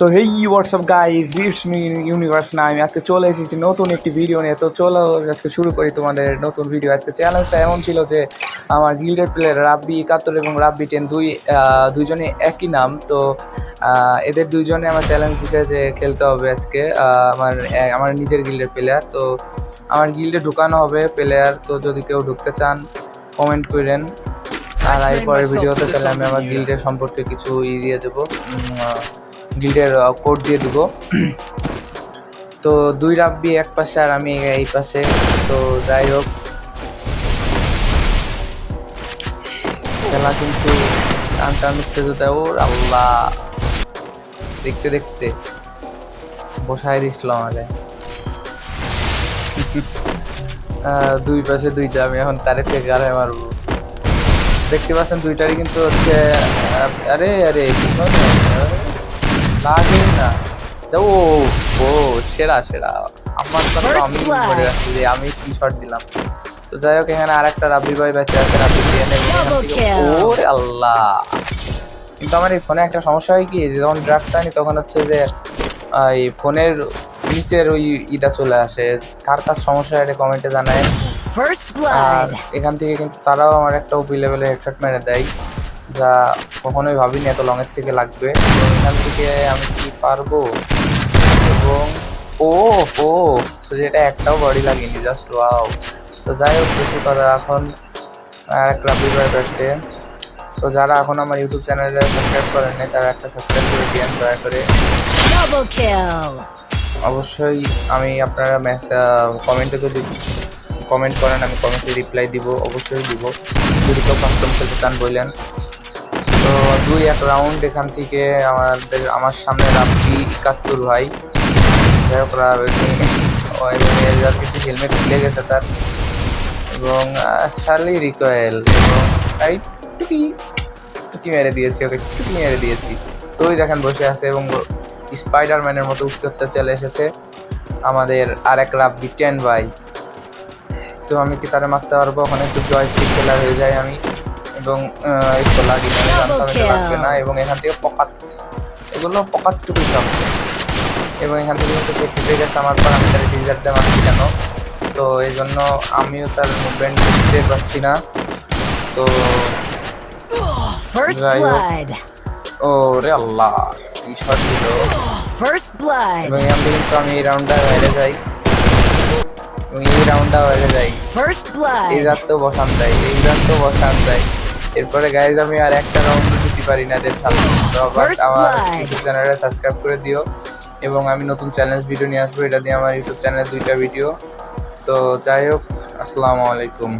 তো hey WhatsApp guys, it's me universe না। আমি আজকে চলে এসেছি নতুন একটি ভিডিও নিয়ে। তো চলো আজকে শুরু করি তোমাদের নতুন ভিডিও। আজকে চ্যালেঞ্জটা এমন ছিল যে আমার গিল্ডের প্লেয়ার রাব্বি 71 এবং রাব্বি 10 দুইজনে একই নাম। তো এদের দুইজনে আমার চ্যালেঞ্জ দিছে যে খেলতে হবে আজকে। আমার নিজের গিল্ডের প্লেয়ার, তো আমার গিল্ডে ঢুকানো হবে প্লেয়ার। তো যদি কেউ ঢুকতে চান কমেন্ট করেন। আর এরপরের ভিডিওতে তাহলে আমি আমার গিল্ডের সম্পর্কে কিছু দিয়ে দেবো, গিল্ডের কোড দিয়ে দেবো। তো দুই রাব্বি এক পাশে আর আমি এই পাশে। তো যাই হোক, খেলা কিন্তু টান উঠতে যেতে ওর আল্লাহ দেখতে দেখতে বসায় দিছিল আমাদের। দুই পাশে দুইটা, আমি এখন তারে থেকে গাড়ে মারবো। দেখতে পাচ্ছেন দুইটারই কিন্তু হচ্ছে আরে আরে লাগে না। ও ও সেরা সেরা, আমার কথা আমি মনে রাখছি যে আমি কি শট দিলাম। তো যাই হোক, এখানে আর একটা রাব্বি ভাই বেঁচে আছে, রাব্বি ওরে আল্লাহ। কিন্তু আমার এই ফোনে একটা সমস্যা হয় কি, যখন ড্রাগটা আনি তখন হচ্ছে যে এই ফোনের নিচের ওই ইটা চলে আসে। কার কার সমস্যা এটা কমেন্টে জানায়। আর এখান থেকে কিন্তু তারাও আমার একটা ওপি লেভেলে হেডশট মেরে দেয়, যা কখনোই ভাবিনি এত লংয়ের থেকে লাগবে। তো এখান থেকে আমি কি পারবো, এবং ও ও যেটা একটাও বডি লাগেনি, জাস্ট ওয়াও। তো যাই হোক, বেশি কথা এখন আর এক রাব্বি ভাই পাচ্ছে। তো যারা এখন আমার ইউটিউব চ্যানেলে সাবস্ক্রাইব করেন নাই তারা একটা সাবস্ক্রাইব করে দিন দয়া করে। অবশ্যই আমি আপনারা কমেন্টে যদি কমেন্ট করেন আমি কমেন্টে রিপ্লাই দিব, অবশ্যই দিব। যদি কেউ কাস্টম খেলতে চান বললেন। তো 2-1 রাউন্ড এখান থেকে আমার সামনে রাব্বি 71 ভাই। যাই হোক, কিন্তু হেলমেট খুলে গেছে তার, এবং শার্লি রিকয়েল এবং টুকি মেরে দিয়েছি, ওকে টুকি মেরে দিয়েছি। তো ওই দেখেন বসে আছে এবং স্পাইডারম্যানের মতো উত্তরটা চলে এসেছে আমাদের আর এক রাব্বি 10 ভাই। তো আমি কি তারে মারতে পারবো? ওখানে একটু জয়স্টিক খেলা হয়ে যায় আমি, এবং একটু লাগি না, জানতাম এটা লাগবে না। এবং এখান থেকে এগুলো পকাতটুকু সব, এবং এখান থেকে কিন্তু সে খেতে গেছে আমার পর। আমি তার ডিজার্ট দিয়ে মারছি কেন? তো এই জন্য আমিও তার মুভমেন্ট দিতে পারছি না। তো ও রে আল্লাহ, কি শট দিল! এবং এখান থেকে কিন্তু আমি এই রাউন্ডটা হেরে যাই, এবং এই রাউন্ডটা হেরে যাই। এই রাত তো বসান দেয়, এই রাত তো বসান দেয়। এরপরে গাইজ আমি আর একটা রাউন্ড দিতে পারি না এদের সামনে। তো আবার আমার ইউটিউব চ্যানেলটা সাবস্ক্রাইব করে দিও, এবং আমি নতুন চ্যালেঞ্জ ভিডিও নিয়ে আসবো। এটা দিয়ে আমার ইউটিউব চ্যানেলে 2টা ভিডিও। তো যাই হোক, আসসালামু আলাইকুম।